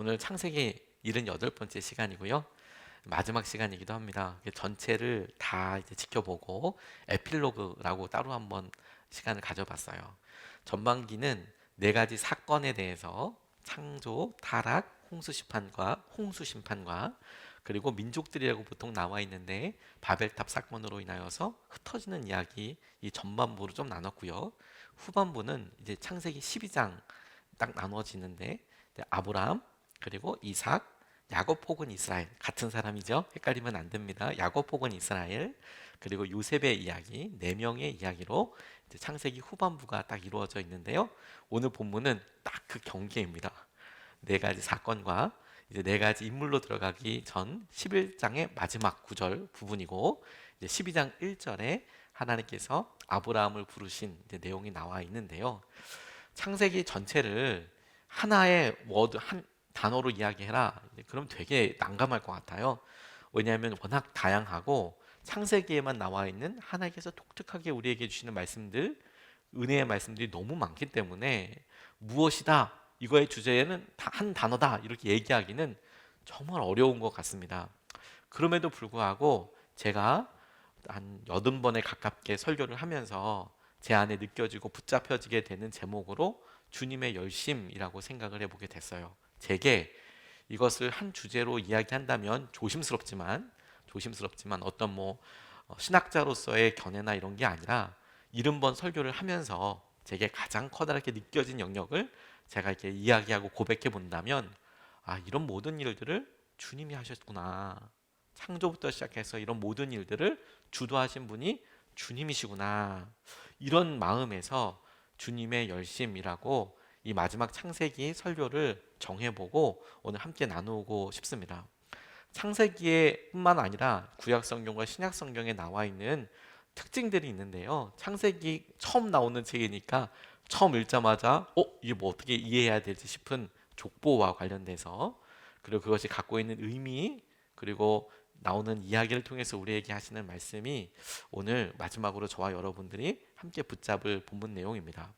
오늘 창세기 78번째 시간이고요. 마지막 시간이기도 합니다. 전체를 다 이제 지켜보고 에필로그라고 따로 한번 시간을 가져봤어요. 전반기는 네 가지 사건에 대해서 창조, 타락, 홍수 심판과 그리고 민족들이라고 보통 나와 있는데 바벨탑 사건으로 인하여서 흩어지는 이야기 이 전반부로 좀 나눴고요. 후반부는 이제 창세기 12장 딱 나눠지는데 아브라함 그리고 이삭, 야곱 혹은 이스라엘 같은 사람이죠. 헷갈리면 안 됩니다. 야곱 혹은 이스라엘 그리고 요셉의 이야기 네 명의 이야기로 이제 창세기 후반부가 딱 이루어져 있는데요. 오늘 본문은 딱 그 경계입니다. 네 가지 사건과 이제 네 가지 인물로 들어가기 전 11장의 마지막 구절 부분이고 이제 12장 1절에 하나님께서 아브라함을 부르신 이제 내용이 나와 있는데요. 창세기 전체를 하나의 워드 한 단어로 이야기해라. 그럼 되게 난감할 것 같아요. 왜냐하면 워낙 다양하고 창세기에만 나와 있는 하나님께서 독특하게 우리에게 주시는 말씀들, 은혜의 말씀들이 너무 많기 때문에 무엇이다 이거의 주제에는 한 단어다 이렇게 얘기하기는 정말 어려운 것 같습니다. 그럼에도 불구하고 제가 한 80번에 가깝게 설교를 하면서 제 안에 느껴지고 붙잡혀지게 되는 제목으로 주님의 열심이라고 생각을 해보게 됐어요. 제게 이것을 한 주제로 이야기한다면 조심스럽지만 어떤 신학자로서의 견해나 이런 게 아니라 70번 설교를 하면서 제게 가장 커다랗게 느껴진 영역을 제가 이렇게 이야기하고 고백해 본다면 이런 모든 일들을 주님이 하셨구나. 창조부터 시작해서 이런 모든 일들을 주도하신 분이 주님이시구나. 이런 마음에서 주님의 열심이라고 이 마지막 창세기 설교를 정해보고 오늘 함께 나누고 싶습니다. 창세기에 뿐만 아니라 구약 성경과 신약 성경에 나와 있는 특징들이 있는데요. 창세기 처음 나오는 책이니까 처음 읽자마자 이게 뭐 어떻게 이해해야 될지 싶은 족보와 관련돼서 그리고 그것이 갖고 있는 의미 그리고 나오는 이야기를 통해서 우리에게 하시는 말씀이 오늘 마지막으로 저와 여러분들이 함께 붙잡을 본문 내용입니다.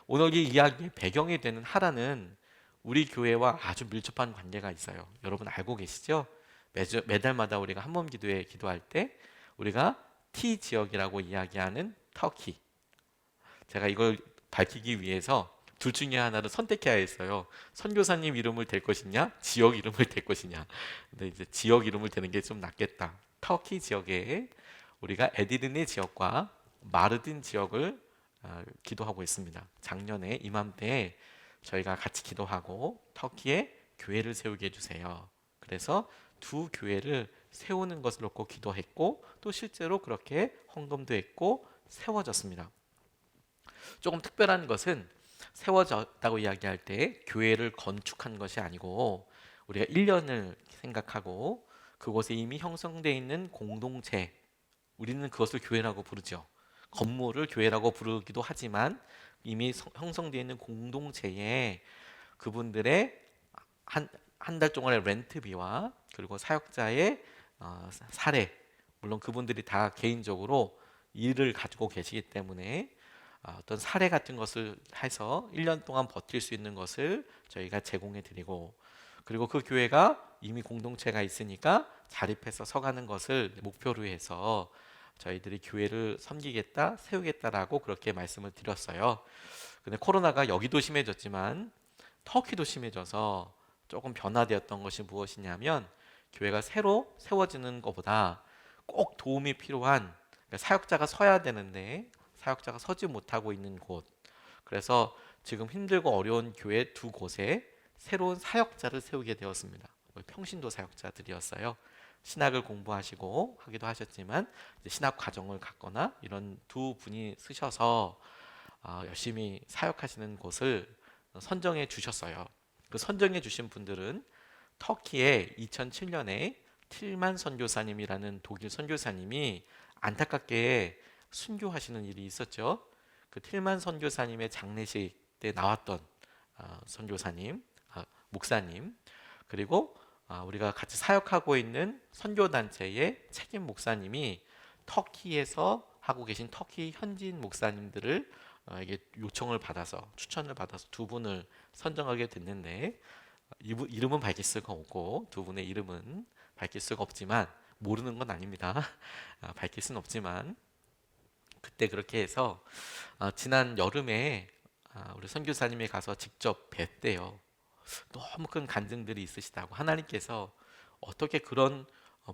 오늘 이 이야기의 배경이 되는 하라는 우리 교회와 아주 밀접한 관계가 있어요. 여러분 알고 계시죠? 매달마다 우리가 한몸 기도회 기도할 때 우리가 T 지역이라고 이야기하는 터키. 제가 이걸 밝히기 위해서 둘 중에 하나를 선택해야 했어요. 선교사님 이름을 댈 것이냐, 지역 이름을 댈 것이냐. 근데 이제 지역 이름을 대는 게 좀 낫겠다. 터키 지역에 우리가 에디르네 지역과 마르딘 지역을 기도하고 있습니다. 작년에 이맘때에 저희가 같이 기도하고 터키에 교회를 세우게 해주세요. 그래서 두 교회를 세우는 것을 놓고 기도했고 또 실제로 그렇게 헌금도 했고 세워졌습니다. 조금 특별한 것은 세워졌다고 이야기할 때 교회를 건축한 것이 아니고 우리가 1년을 생각하고 그곳에 이미 형성되어 있는 공동체, 우리는 그것을 교회라고 부르죠. 건물을 교회라고 부르기도 하지만 이미 형성되어 있는 공동체에 그분들의 한 달 동안의 렌트비와 그리고 사역자의 사례, 물론 그분들이 다 개인적으로 일을 가지고 계시기 때문에 어떤 사례 같은 것을 해서 1년 동안 버틸 수 있는 것을 저희가 제공해 드리고 그리고 그 교회가 이미 공동체가 있으니까 자립해서 서가는 것을 목표로 해서 저희들이 교회를 섬기겠다, 세우겠다라고 그렇게 말씀을 드렸어요. 근데 코로나가 여기도 심해졌지만 터키도 심해져서 조금 변화되었던 것이 무엇이냐면 교회가 새로 세워지는 것보다 꼭 도움이 필요한 사역자가 서야 되는데 사역자가 서지 못하고 있는 곳, 그래서 지금 힘들고 어려운 교회 두 곳에 새로운 사역자를 세우게 되었습니다. 평신도 사역자들이었어요. 신학을 공부하시고 하기도 하셨지만 신학 과정을 갖거나 이런 두 분이 쓰셔서 열심히 사역하시는 곳을 선정해 주셨어요. 그 선정해 주신 분들은 터키에 2007년에 틸만 선교사님이라는 독일 선교사님이 안타깝게 순교하시는 일이 있었죠. 그 틸만 선교사님의 장례식 때 나왔던 선교사님, 목사님, 그리고 우리가 같이 사역하고 있는 선교단체의 책임 목사님이 터키에서 하고 계신 터키 현지인 목사님들을 이게 요청을 받아서 추천을 받아서 두 분을 선정하게 됐는데 이름은 밝힐 수가 없고 두 분의 이름은 밝힐 수가 없지만 모르는 건 아닙니다. 밝힐 수는 없지만 그때 그렇게 해서 지난 여름에 우리 선교사님이 가서 직접 뵀대요. 너무 큰 간증들이 있으시다고 하나님께서 어떻게 그런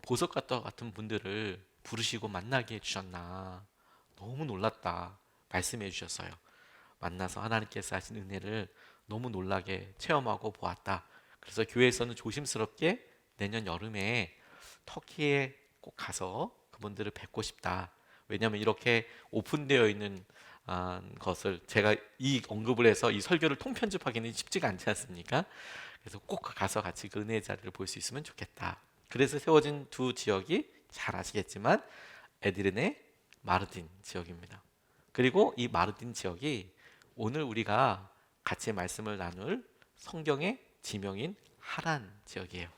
보석 같은 분들을 부르시고 만나게 해주셨나 너무 놀랐다 말씀해 주셨어요. 만나서 하나님께서 하신 은혜를 너무 놀라게 체험하고 보았다. 그래서 교회에서는 조심스럽게 내년 여름에 터키에 꼭 가서 그분들을 뵙고 싶다. 왜냐하면 이렇게 오픈되어 있는 것을 제가 이 언급을 해서 이 설교를 통편집하기는 쉽지가 않지 않습니까? 그래서 꼭 가서 같이 그 은혜의 자리를 볼 수 있으면 좋겠다. 그래서 세워진 두 지역이 잘 아시겠지만 에디르네, 마르딘 지역입니다. 그리고 이 마르딘 지역이 오늘 우리가 같이 말씀을 나눌 성경의 지명인 하란 지역이에요.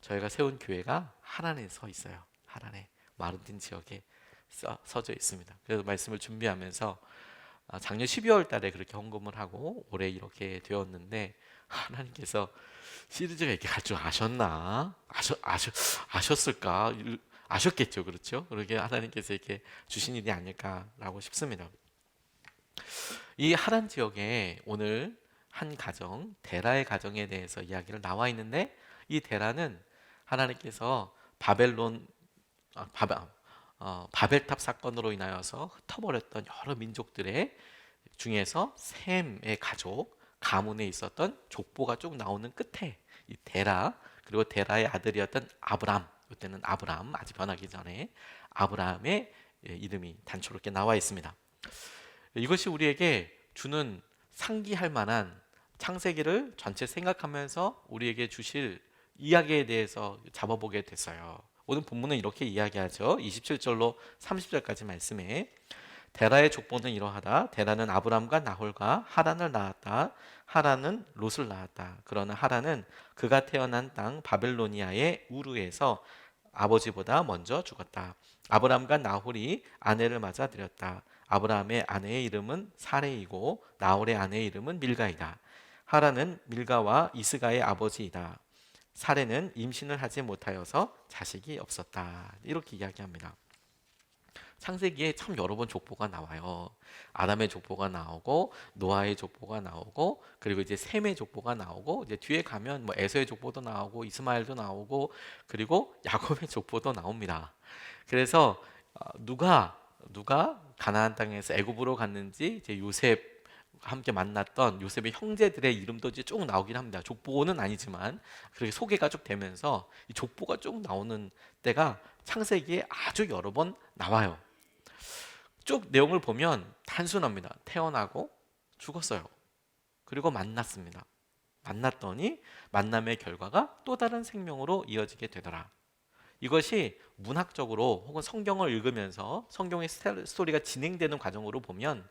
저희가 세운 교회가 하란에 서 있어요. 하란에 마르딘 지역에 서져 있습니다. 그래서 말씀을 준비하면서 작년 12월 달에 그렇게 헌금을 하고 올해 이렇게 되었는데 하나님께서 시리즈가 이렇게 갈 줄 아셨나? 아셨을까? 아셨겠죠, 그렇죠? 그렇게 하나님께서 이렇게 주신 일이 아닐까라고 싶습니다. 이 하란 지역에 오늘 한 가정, 데라의 가정에 대해서 이야기를 나와 있는데 이 데라는 하나님께서 바벨탑 사건으로 인하여서 흩어버렸던 여러 민족들의 중에서 셈의 가족 가문에 있었던 족보가 쭉 나오는 끝에 이 데라 그리고 데라의 아들이었던 아브람 이때는 아브람 아직 변하기 전에 아브라함의 이름이 단초롭게 나와 있습니다. 이것이 우리에게 주는 상기할 만한 창세기를 전체 생각하면서 우리에게 주실 이야기에 대해서 잡아보게 됐어요. 오늘 본문은 이렇게 이야기하죠. 27절로 30절까지 말씀에 데라의 족보는 이러하다. 데라는 아브람과 나홀과 하란을 낳았다. 하란은 롯을 낳았다. 그러나 하란은 그가 태어난 땅 바벨로니아의 우르에서 아버지보다 먼저 죽었다. 아브람과 나홀이 아내를 맞아들였다. 아브라함의 아내의 이름은 사레이고 나홀의 아내의 이름은 밀가이다. 하란은 밀가와 이스가의 아버지이다. 사레는 임신을 하지 못하여서 자식이 없었다. 이렇게 이야기합니다. 창세기에 참 여러 번 족보가 나와요. 아담의 족보가 나오고 노아의 족보가 나오고 그리고 이제 셈의 족보가 나오고 이제 뒤에 가면 뭐 에서의 족보도 나오고 이스마엘도 나오고 그리고 야곱의 족보도 나옵니다. 그래서 누가 가나안 땅에서 애굽으로 갔는지 이제 요셉 함께 만났던 요셉의 형제들의 이름도 이제 쭉 나오긴 합니다. 족보는 아니지만 그렇게 소개가 쭉 되면서 이 족보가 쭉 나오는 때가 창세기에 아주 여러 번 나와요. 쭉 내용을 보면 단순합니다. 태어나고 죽었어요. 그리고 만났습니다. 만났더니 만남의 결과가 또 다른 생명으로 이어지게 되더라. 이것이 문학적으로 혹은 성경을 읽으면서 성경의 스토리가 진행되는 과정으로 보면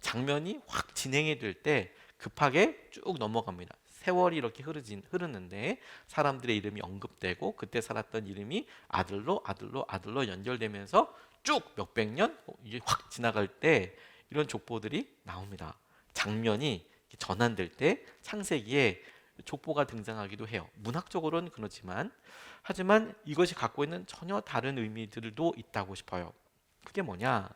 장면이 확 진행이 될 때 급하게 쭉 넘어갑니다. 세월이 이렇게 흐르는데 사람들의 이름이 언급되고 그때 살았던 이름이 아들로 연결되면서 쭉 몇백 년 이게 확 지나갈 때 이런 족보들이 나옵니다. 장면이 전환될 때 창세기에 족보가 등장하기도 해요. 문학적으로는 그렇지만 하지만 이것이 갖고 있는 전혀 다른 의미들도 있다고 싶어요. 그게 뭐냐?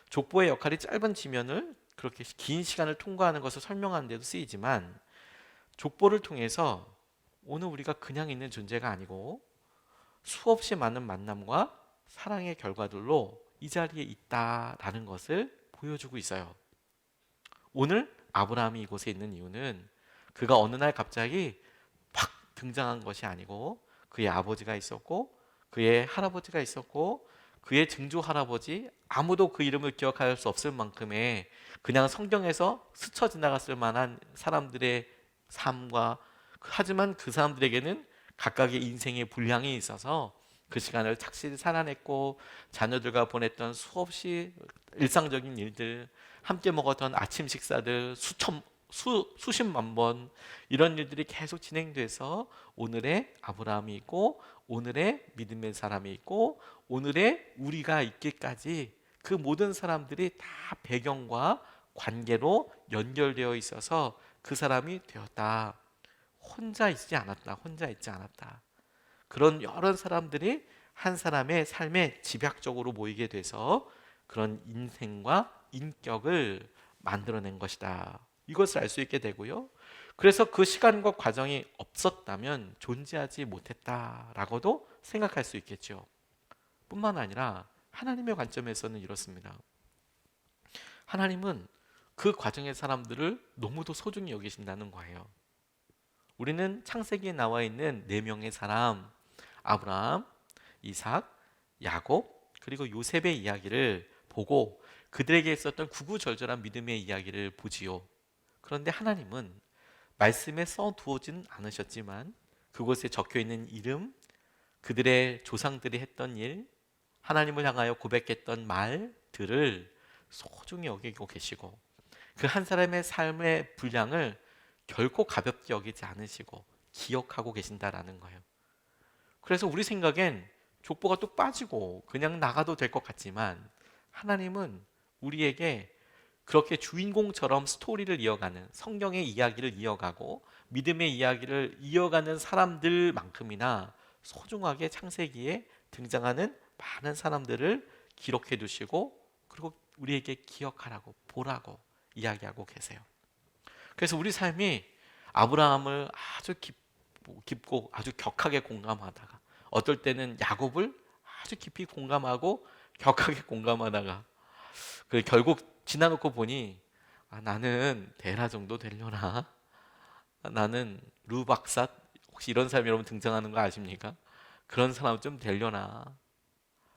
족보의 역할이 짧은 지면을 그렇게 긴 시간을 통과하는 것을 설명하는 데도 쓰이지만 족보를 통해서 오늘 우리가 그냥 있는 존재가 아니고 수없이 많은 만남과 사랑의 결과들로 이 자리에 있다라는 것을 보여주고 있어요. 오늘 아브라함이 이곳에 있는 이유는 그가 어느 날 갑자기 팍 등장한 것이 아니고 그의 아버지가 있었고 그의 할아버지가 있었고 그의 증조 할아버지 아무도 그 이름을 기억할 수 없을 만큼의 그냥 성경에서 스쳐 지나갔을 만한 사람들의 삶과 하지만 그 사람들에게는 각각의 인생의 분량이 있어서 그 시간을 착실히 살아냈고 자녀들과 보냈던 수없이 일상적인 일들 함께 먹었던 아침 식사들 수십만 번 이런 일들이 계속 진행돼서 오늘의 아브라함이 있고 오늘의 믿음의 사람이 있고 오늘의 우리가 있기까지 그 모든 사람들이 다 배경과 관계로 연결되어 있어서 그 사람이 되었다. 혼자 있지 않았다. 혼자 있지 않았다. 그런 여러 사람들이 한 사람의 삶에 집약적으로 모이게 돼서 그런 인생과 인격을 만들어낸 것이다. 이것을 알 수 있게 되고요. 그래서 그 시간과 과정이 없었다면 존재하지 못했다라고도 생각할 수 있겠죠. 뿐만 아니라 하나님의 관점에서는 이렇습니다. 하나님은 그 과정의 사람들을 너무도 소중히 여기신다는 거예요. 우리는 창세기에 나와 있는 4명의 사람, 아브라함, 이삭, 야곱, 그리고 요셉의 이야기를 보고 그들에게 있었던 구구절절한 믿음의 이야기를 보지요. 그런데 하나님은 말씀에 써두어진 않으셨지만 그곳에 적혀있는 이름, 그들의 조상들이 했던 일, 하나님을 향하여 고백했던 말들을 소중히 여기고 계시고 그 한 사람의 삶의 분량을 결코 가볍게 여기지 않으시고 기억하고 계신다라는 거예요. 그래서 우리 생각엔 족보가 뚝 빠지고 그냥 나가도 될 것 같지만 하나님은 우리에게 그렇게 주인공처럼 스토리를 이어가는, 성경의 이야기를 이어가고 믿음의 이야기를 이어가는 사람들만큼이나 소중하게 창세기에 등장하는 많은 사람들을 기록해 두시고 그리고 우리에게 기억하라고, 보라고 이야기하고 계세요. 그래서 우리 삶이 아브라함을 아주 깊고 아주 격하게 공감하다가 어떨 때는 야곱을 아주 깊이 공감하고 격하게 공감하다가 결국 지나놓고 보니 나는 데라 정도 되려나? 나는 루박삿 혹시 이런 사람이 여러분 등장하는 거 아십니까? 그런 사람 좀 되려나?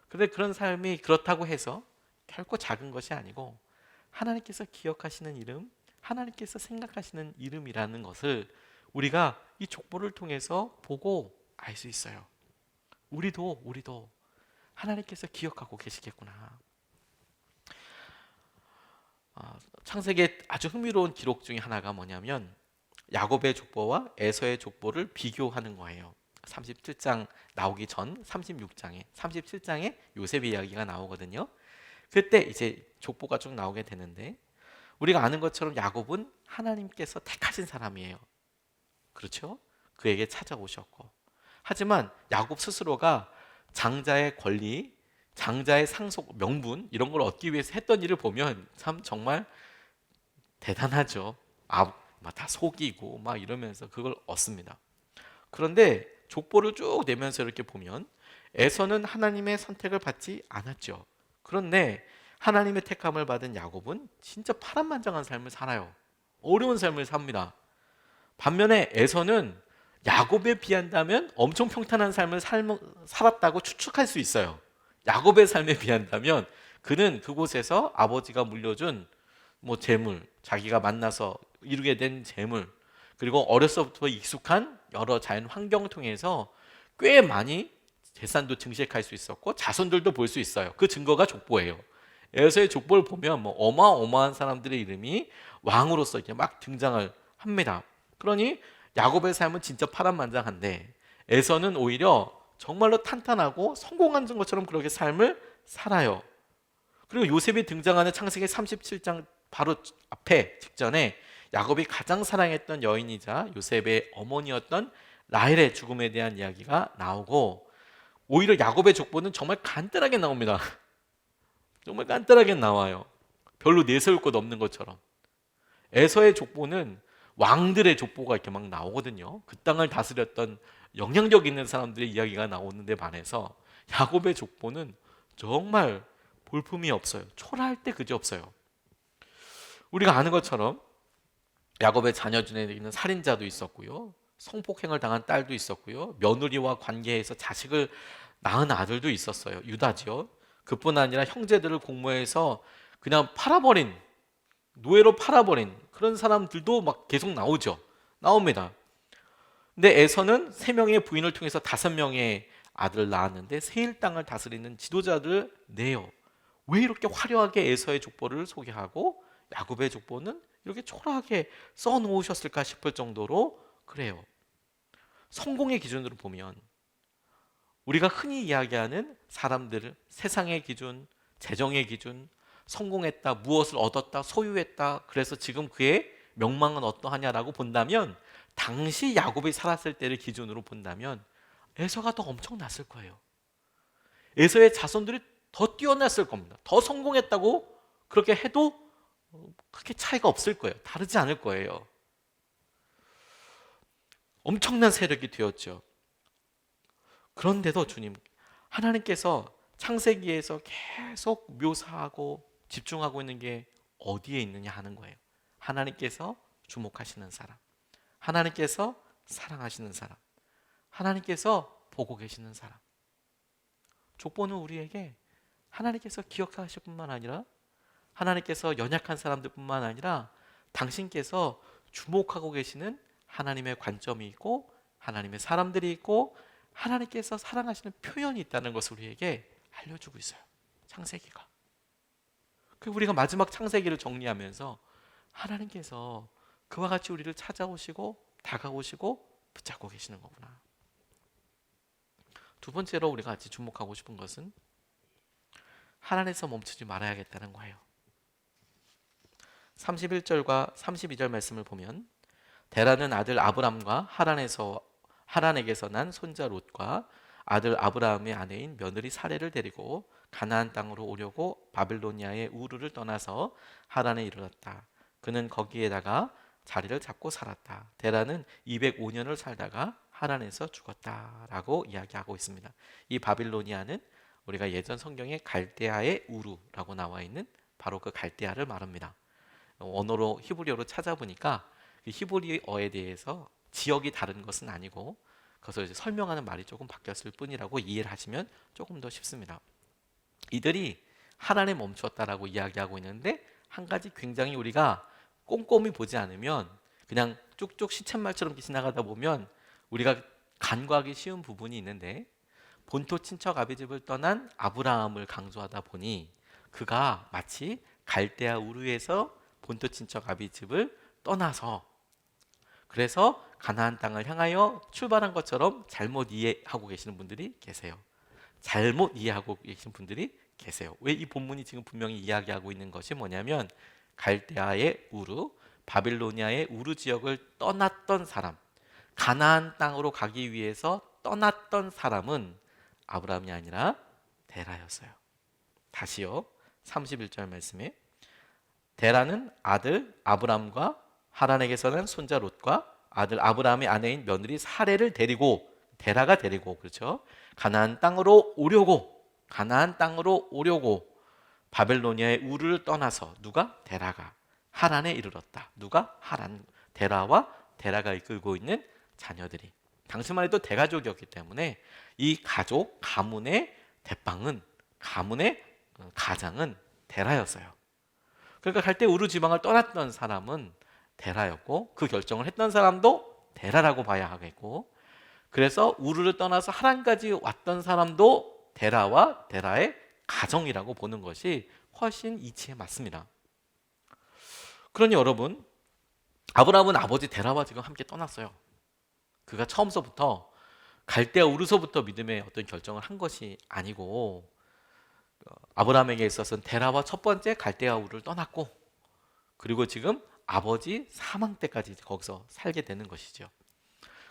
근데 그런 삶이 그렇다고 해서 결코 작은 것이 아니고 하나님께서 기억하시는 이름, 하나님께서 생각하시는 이름이라는 것을 우리가 이 족보를 통해서 보고 알 수 있어요. 우리도 하나님께서 기억하고 계시겠구나. 창세기의 아주 흥미로운 기록 중에 하나가 뭐냐면 야곱의 족보와 에서의 족보를 비교하는 거예요. 37장 나오기 전 37장에 요셉의 이야기가 나오거든요. 그때 이제 족보가 쭉 나오게 되는데 우리가 아는 것처럼 야곱은 하나님께서 택하신 사람이에요. 그렇죠? 그에게 찾아오셨고 하지만 야곱 스스로가 장자의 권리, 장자의 상속, 명분 이런 걸 얻기 위해서 했던 일을 보면 참 정말 대단하죠. 다 속이고 막 이러면서 그걸 얻습니다. 그런데 족보를 쭉 내면서 이렇게 보면 에서는 하나님의 선택을 받지 않았죠. 그런데 하나님의 택함을 받은 야곱은 진짜 파란만장한 삶을 살아요. 어려운 삶을 삽니다. 반면에 에서는 야곱에 비한다면 엄청 평탄한 삶을 살았다고 추측할 수 있어요. 야곱의 삶에 비한다면 그는 그곳에서 아버지가 물려준 재물, 자기가 만나서 이루게 된 재물, 그리고 어려서부터 익숙한 여러 자연 환경 통해서 꽤 많이 재산도 증식할 수 있었고 자손들도 볼 수 있어요. 그 증거가 족보예요. 에서의 족보를 보면 어마어마한 사람들의 이름이 왕으로서 이렇게 막 등장을 합니다. 그러니 야곱의 삶은 진짜 파란만장한데 에서는 오히려 정말로 탄탄하고 성공한 것처럼 그렇게 삶을 살아요. 그리고 요셉이 등장하는 창세기 37장 바로 앞에 직전에 야곱이 가장 사랑했던 여인이자 요셉의 어머니였던 라헬의 죽음에 대한 이야기가 나오고 오히려 야곱의 족보는 정말 간단하게 나옵니다. 정말 간단하게 나와요. 별로 내세울 것 없는 것처럼. 에서의 족보는 왕들의 족보가 이렇게 막 나오거든요. 그 땅을 다스렸던 영향력 있는 사람들의 이야기가 나오는데 반해서 야곱의 족보는 정말 볼품이 없어요. 초라할 때 그지 없어요. 우리가 아는 것처럼 야곱의 자녀 중에 있는 살인자도 있었고요. 성폭행을 당한 딸도 있었고요. 며느리와 관계해서 자식을 낳은 아들도 있었어요. 유다지요. 그뿐 아니라 형제들을 공모해서 그냥 노예로 팔아버린 그런 사람들도 막 계속 나옵니다. 근데 에서는 3명의 부인을 통해서 5명의 아들을 낳았는데 세일 땅을 다스리는 지도자를 내요. 왜 이렇게 화려하게 에서의 족보를 소개하고 야곱의 족보는 이렇게 초라하게 써놓으셨을까 싶을 정도로 그래요. 성공의 기준으로 보면 우리가 흔히 이야기하는 사람들, 세상의 기준, 재정의 기준, 성공했다, 무엇을 얻었다, 소유했다, 그래서 지금 그의 명망은 어떠하냐라고 본다면, 당시 야곱이 살았을 때를 기준으로 본다면 에서가 더 엄청났을 거예요. 에서의 자손들이 더 뛰어났을 겁니다. 더 성공했다고 그렇게 해도 그렇게 차이가 없을 거예요. 다르지 않을 거예요. 엄청난 세력이 되었죠. 그런데도 주님, 하나님께서 창세기에서 계속 묘사하고 집중하고 있는 게 어디에 있느냐 하는 거예요. 하나님께서 주목하시는 사람, 하나님께서 사랑하시는 사람, 하나님께서 보고 계시는 사람. 족보는 우리에게 하나님께서 기억하실 뿐만 아니라, 하나님께서 연약한 사람들 뿐만 아니라 당신께서 주목하고 계시는 하나님의 관점이 있고, 하나님의 사람들이 있고, 하나님께서 사랑하시는 표현이 있다는 것을 우리에게 알려주고 있어요. 창세기가. 그리고 우리가 마지막 창세기를 정리하면서 하나님께서 그와 같이 우리를 찾아오시고 다가오시고 붙잡고 계시는 거구나. 두 번째로 우리가 같이 주목하고 싶은 것은 하나님에서 멈추지 말아야겠다는 거예요. 31절과 32절 말씀을 보면, 데라는 아들 아브람과 하란에게서 난 손자 롯과 아들 아브라함의 아내인 며느리 사레를 데리고 가나안 땅으로 오려고 바빌로니아의 우르를 떠나서 하란에 이르렀다. 그는 거기에다가 자리를 잡고 살았다. 데라는 205년을 살다가 하란에서 죽었다라고 이야기하고 있습니다. 이 바빌로니아는 우리가 예전 성경에 갈대아의 우르라고 나와 있는 바로 그 갈대아를 말합니다. 언어로 히브리어로 찾아보니까 그 히브리어에 대해서 지역이 다른 것은 아니고, 그것을 이제 설명하는 말이 조금 바뀌었을 뿐이라고 이해를 하시면 조금 더 쉽습니다. 이들이 하란에 멈추었다라고 이야기하고 있는데, 한 가지 굉장히 우리가 꼼꼼히 보지 않으면 그냥 쭉쭉 시쳇말처럼 지나가다 보면 우리가 간과하기 쉬운 부분이 있는데, 본토 친척 아비집을 떠난 아브라함을 강조하다 보니 그가 마치 갈대아 우르에서 본토 친척 아비집을 떠나서 그래서 가나안 땅을 향하여 출발한 것처럼 잘못 이해하고 계시는 분들이 계세요. 잘못 이해하고 계신 분들이 계세요. 왜 이 본문이 지금 분명히 이야기하고 있는 것이 뭐냐면, 갈대아의 우르, 바빌로니아의 우르 지역을 떠났던 사람, 가나안 땅으로 가기 위해서 떠났던 사람은 아브라함이 아니라 데라였어요. 다시요. 31절 말씀에, 데라는 아들 아브람과 하란에게서 난 손자 롯과 아들 아브라함의 아내인 며느리 사레를 데리고, 데라가 데리고, 그렇죠, 가나안 땅으로 오려고 바벨로니아의 우르를 떠나서, 누가? 데라가 하란에 이르렀다. 누가? 하란. 데라와 데라가 이끌고 있는 자녀들이, 당시만 해도 대가족이었기 때문에 이 가족, 가문의 대빵은, 가문의 가장은 데라였어요. 그러니까 갈대 우르 지방을 떠났던 사람은 데라였고, 그 결정을 했던 사람도 데라라고 봐야 하겠고, 그래서 우르를 떠나서 하란까지 왔던 사람도 데라와 데라의 가정이라고 보는 것이 훨씬 이치에 맞습니다. 그러니 여러분, 아브라함은 아버지 데라와 지금 함께 떠났어요. 그가 처음서부터 갈대아 우르서부터 믿음의 어떤 결정을 한 것이 아니고, 아브라함에게 있어서는 데라와 첫 번째 갈대아 우르를 떠났고, 그리고 지금 아버지 사망 때까지 거기서 살게 되는 것이죠.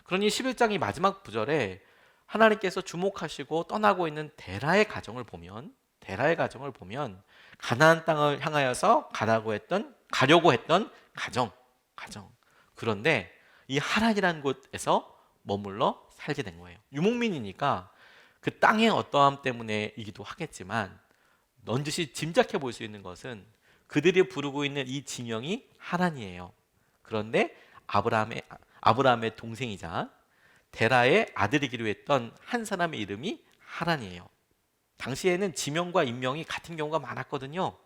그러니 11장의 마지막 구절에 하나님께서 주목하시고 떠나고 있는 데라의 가정을 보면 가나안 땅을 향하여서 가려고 했던 가정. 그런데 이 하란이라는 곳에서 머물러 살게 된 거예요. 유목민이니까 그 땅의 어떠함 때문에이기도 하겠지만, 넌지시 짐작해 볼 수 있는 것은 그들이 부르고 있는 이 지명이 하란이에요. 그런데 아브라함의 동생이자 데라의 아들이기로 했던 한 사람의 이름이 하란이에요. 당시에는 지명과 인명이 같은 경우가 많았거든요.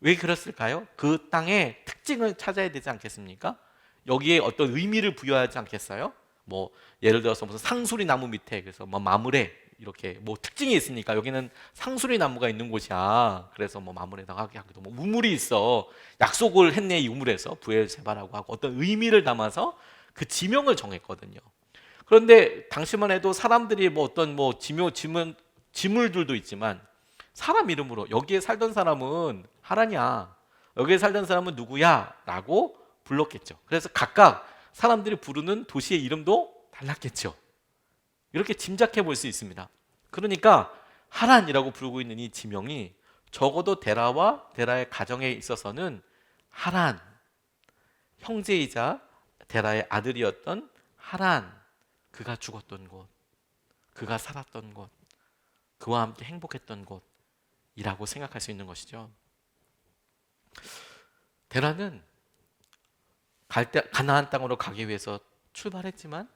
왜 그랬을까요? 그 땅의 특징을 찾아야 되지 않겠습니까? 여기에 어떤 의미를 부여하지 않겠어요? 뭐 예를 들어서 무슨 상수리 나무 밑에, 그래서 뭐 마무레, 이렇게 뭐 특징이 있으니까 여기는 상수리 나무가 있는 곳이야. 그래서 뭐 마무레다가 하기도, 뭐 우물이 있어. 약속을 했네, 이 우물에서 부엘세바라고 하고 어떤 의미를 담아서 그 지명을 정했거든요. 그런데 당시만 해도 사람들이 뭐 어떤 뭐 지물들도 있지만 사람 이름으로 여기에 살던 사람은 하란이야. 여기에 살던 사람은 누구야? 라고 불렀겠죠. 그래서 각각 사람들이 부르는 도시의 이름도 달랐겠죠. 이렇게 짐작해 볼 수 있습니다. 그러니까 하란이라고 부르고 있는 이 지명이 적어도 데라와 데라의 가정에 있어서는 하란, 형제이자 데라의 아들이었던 하란, 그가 죽었던 곳, 그가 살았던 곳, 그와 함께 행복했던 곳이라고 생각할 수 있는 것이죠. 데라는 가나안 땅으로 가기 위해서 출발했지만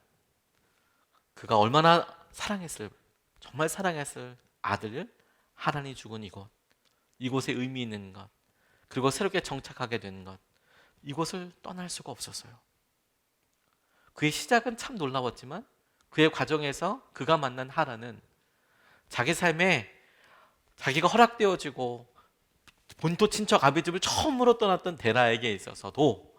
그가 얼마나 사랑했을, 정말 사랑했을 아들을 하란이 죽은 이곳, 이곳에 의미 있는 것, 그리고 새롭게 정착하게 된 것, 이곳을 떠날 수가 없었어요. 그의 시작은 참 놀라웠지만 그의 과정에서 그가 만난 하란은 자기 삶에 자기가 허락되어지고 본토 친척 아비 집을 처음으로 떠났던 데라에게 있어서도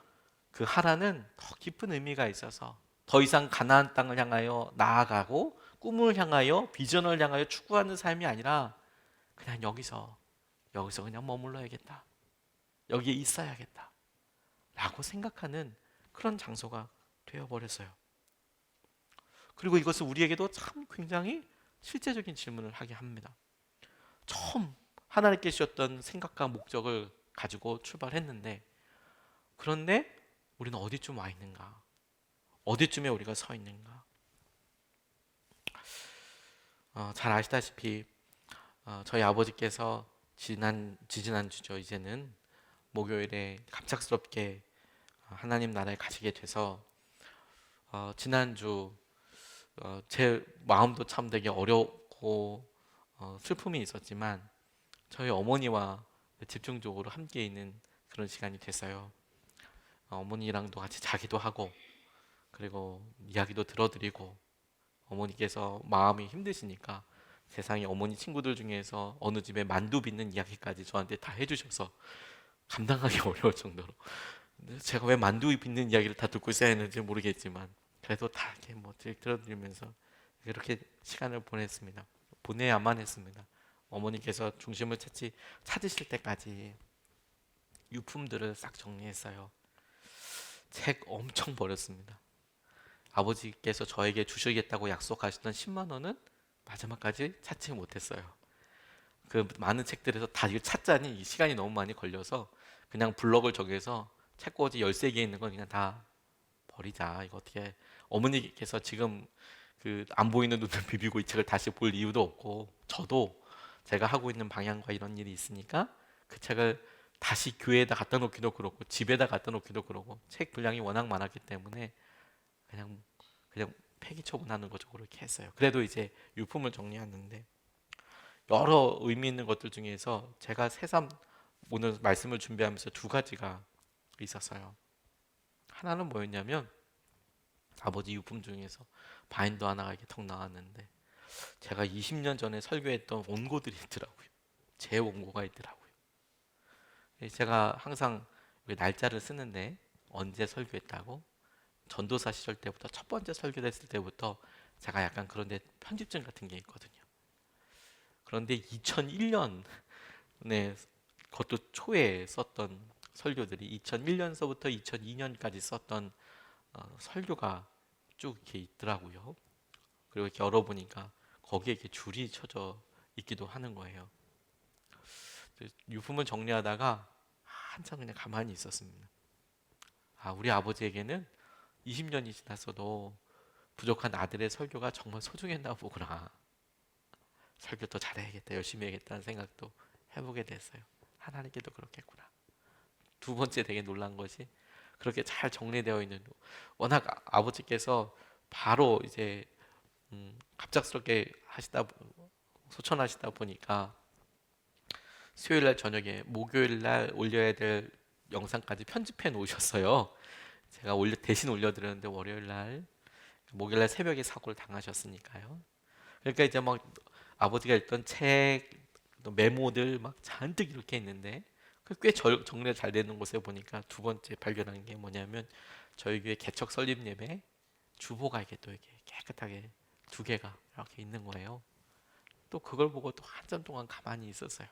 그 하란은 더 깊은 의미가 있어서 더 이상 가나안 땅을 향하여 나아가고 꿈을 향하여 비전을 향하여 추구하는 삶이 아니라 그냥 여기서 그냥 머물러야겠다, 여기에 있어야겠다 라고 생각하는 그런 장소가 되어버렸어요. 그리고 이것은 우리에게도 참 굉장히 실제적인 질문을 하게 합니다. 처음 하나님께 주셨던 생각과 목적을 가지고 출발했는데, 그런데 우리는 어디쯤 와 있는가? 어디쯤에 우리가 서 있는가? 잘 아시다시피 저희 아버지께서 지지난주죠, 이제는 목요일에 갑작스럽게 하나님 나라에 가시게 돼서 지난주 제 마음도 참 되게 어렵고 슬픔이 있었지만 저희 어머니와 집중적으로 함께 있는 그런 시간이 됐어요. 어머니랑도 같이 자기도 하고, 그리고 이야기도 들어드리고, 어머니께서 마음이 힘드시니까 세상에 어머니 친구들 중에서 어느 집에 만두 빚는 이야기까지 저한테 다 해주셔서 감당하기 어려울 정도로, 제가 왜 만두 빚는 이야기를 다 듣고 있어야 했는지 모르겠지만 그래도 다 이렇게 뭐 들어드리면서 이렇게 시간을 보내야만 했습니다. 어머니께서 중심을 찾으실 때까지 유품들을 싹 정리했어요. 책 엄청 버렸습니다. 아버지께서 저에게 주시겠다고 약속하셨던 10만 원은 마지막까지 찾지 못했어요. 그 많은 책들에서 다 이거 찾자니 시간이 너무 많이 걸려서 그냥 블럭을 정해서 책꽂이 13개 있는 건 그냥 다 버리자. 이거 어떻게, 어머니께서 지금 그 안 보이는 눈을 비비고 이 책을 다시 볼 이유도 없고, 저도 제가 하고 있는 방향과 이런 일이 있으니까 그 책을 다시 교회에다 갖다 놓기도 그렇고 집에다 갖다 놓기도 그렇고 책 분량이 워낙 많았기 때문에 그냥 폐기 처분하는 거죠. 그렇게 했어요. 그래도 이제 유품을 정리하는데 여러 의미 있는 것들 중에서 제가 새삼 오늘 말씀을 준비하면서 두 가지가 있었어요. 하나는 뭐였냐면 아버지 유품 중에서 바인더 하나가 이렇게 턱 나왔는데 제가 20년 전에 설교했던 원고들이 있더라고요. 제 원고가 있더라고요. 제가 항상 날짜를 쓰는데 언제 설교했다고, 전도사 시절 때부터 첫 번째 설교했을 때부터 제가 약간 그런데 편집증 같은 게 있거든요. 그런데 2001년에 그것도 초에 썼던 설교들이 2001년서부터 2002년까지 썼던 설교가 쭉 이렇게 있더라고요. 그리고 이렇게 열어보니까 거기에 이렇게 줄이 쳐져 있기도 하는 거예요. 유품을 정리하다가 한참 그냥 가만히 있었습니다. 우리 아버지에게는 20년이 지났어도 부족한 아들의 설교가 정말 소중했나 보구나. 설교 더 잘해야겠다, 열심히 해야겠다는 생각도 해보게 됐어요. 하나님께도 그렇겠구나. 두 번째 되게 놀란 것이 그렇게 잘 정리되어 있는, 워낙 아버지께서 바로 이제 갑작스럽게 소천하시다 보니까 수요일날 저녁에 목요일날 올려야 될 영상까지 편집해 놓으셨어요. 제가 대신 올려드렸는데 월요일날, 목요일날 새벽에 사고를 당하셨으니까요. 그러니까 이제 막 아버지가 읽던 책, 또 메모들 막 잔뜩 이렇게 있는데 꽤 정리가 잘 되는 곳에 보니까 두 번째 발견한 게 뭐냐면 저희 교회 개척 설립 예배 주보가 이렇게 또 이렇게 깨끗하게 두 개가 이렇게 있는 거예요. 또 그걸 보고 또 한참 동안 가만히 있었어요.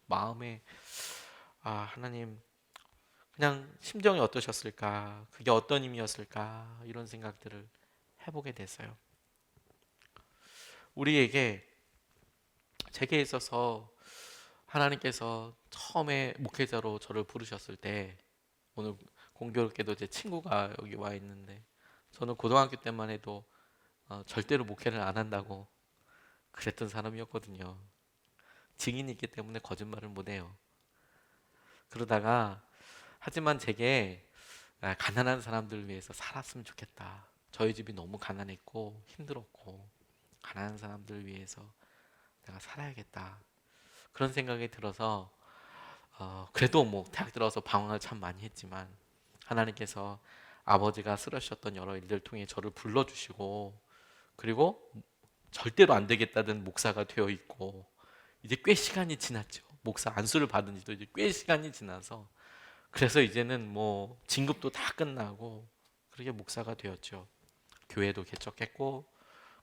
마음에 하나님, 그냥 심정이 어떠셨을까? 그게 어떤 의미였을까? 이런 생각들을 해보게 됐어요. 우리에게 제게 있어서 하나님께서 처음에 목회자로 저를 부르셨을 때, 오늘 공교롭게도 제 친구가 여기 와 있는데, 저는 고등학교 때만 해도 절대로 목회를 안 한다고 그랬던 사람이었거든요. 증인이 있기 때문에 거짓말을 못해요. 그러다가 하지만 제게 가난한 사람들을 위해서 살았으면 좋겠다. 저희 집이 너무 가난했고 힘들었고 가난한 사람들을 위해서 내가 살아야겠다. 그런 생각이 들어서 그래도 뭐 대학 들어서 방황을 참 많이 했지만 하나님께서 아버지가 쓰러셨던 여러 일들 통해 저를 불러주시고, 그리고 절대로 안 되겠다는 목사가 되어 있고, 이제 꽤 시간이 지났죠. 목사 안수를 받은 지도 이제 꽤 시간이 지나서, 그래서 이제는 뭐 진급도 다 끝나고 그렇게 목사가 되었죠. 교회도 개척했고,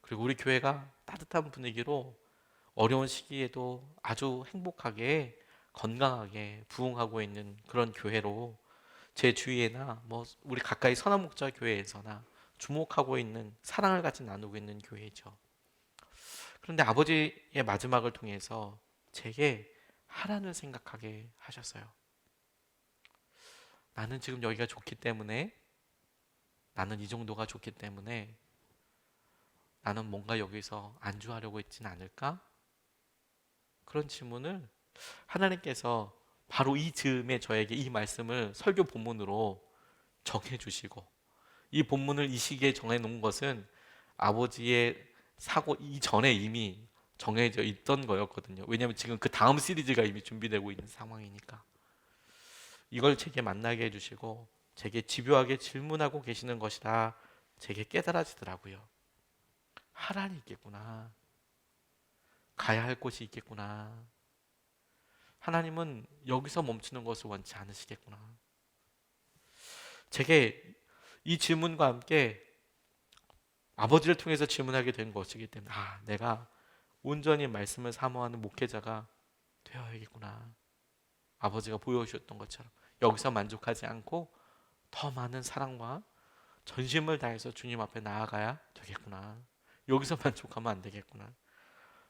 그리고 우리 교회가 따뜻한 분위기로 어려운 시기에도 아주 행복하게 건강하게 부흥하고 있는 그런 교회로 제 주위에나 뭐 우리 가까이 선한 목자 교회에서나 주목하고 있는, 사랑을 같이 나누고 있는 교회죠. 그런데 아버지의 마지막을 통해서 제게 하나님을 생각하게 하셨어요. 나는 지금 여기가 좋기 때문에, 나는 이 정도가 좋기 때문에 나는 뭔가 여기서 안주하려고 있진 않을까? 그런 질문을 하나님께서 바로 이 즈음에 저에게 이 말씀을 설교 본문으로 정해주시고, 이 본문을 이 시기에 정해놓은 것은 아버지의 사고 이전에 이미 정해져 있던 거였거든요. 왜냐하면 지금 그 다음 시리즈가 이미 준비되고 있는 상황이니까. 이걸 제게 만나게 해주시고 제게 집요하게 질문하고 계시는 것이라 제게 깨달아지더라고요. 하란이 있겠구나. 가야 할 곳이 있겠구나. 하나님은 여기서 멈추는 것을 원치 않으시겠구나. 제게 이 질문과 함께 아버지를 통해서 질문하게 된 것이기 때문에, 내가 온전히 말씀을 사모하는 목회자가 되어야겠구나. 아버지가 보여주셨던 것처럼 여기서 만족하지 않고 더 많은 사랑과 전심을 다해서 주님 앞에 나아가야 되겠구나. 여기서 만족하면 안 되겠구나.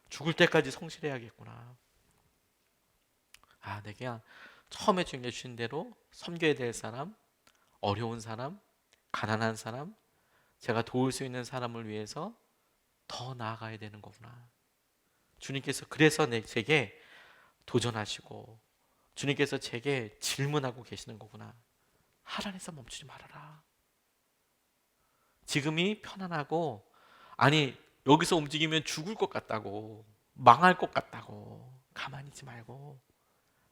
죽을 때까지 성실해야겠구나. 내가 처음에 주신 대로 섬겨야 될 사람, 어려운 사람, 가난한 사람, 제가 도울 수 있는 사람을 위해서 더 나아가야 되는 거구나. 주님께서 그래서 제게 도전하시고 주님께서 제게 질문하고 계시는 거구나. 하란에서 멈추지 말아라. 지금이 편안하고, 아니 여기서 움직이면 죽을 것 같다고, 망할 것 같다고 가만히 있지 말고